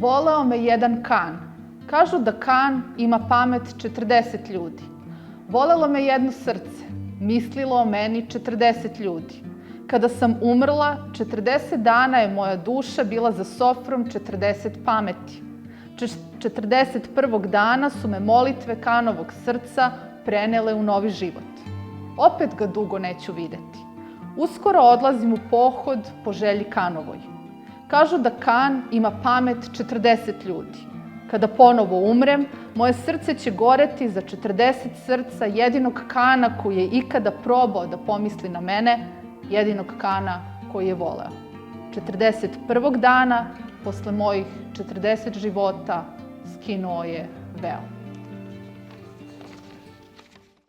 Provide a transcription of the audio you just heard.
Voleo me jedan kan. Kažu da kan ima pamet 40 ljudi. Volelo me jedno srce. Mislilo o meni 40 ljudi. Kada sam umrla, 40 dana je moja duša bila za sofrom 40 pameti. 41. dana su me molitve kanovog srca prenele u novi život. Opet ga dugo neću videti. Uskoro odlazim u pohod po želji kanovoj. Kažu da kan ima pamet 40 ljudi. Kada ponovo umrem, moje srce će goreti za 40 srca jedinog kana koji je ikada probao da pomisli na mene, jedinog kana koji je voleo. 41. dana, posle mojih 40 života, skinuo je veo.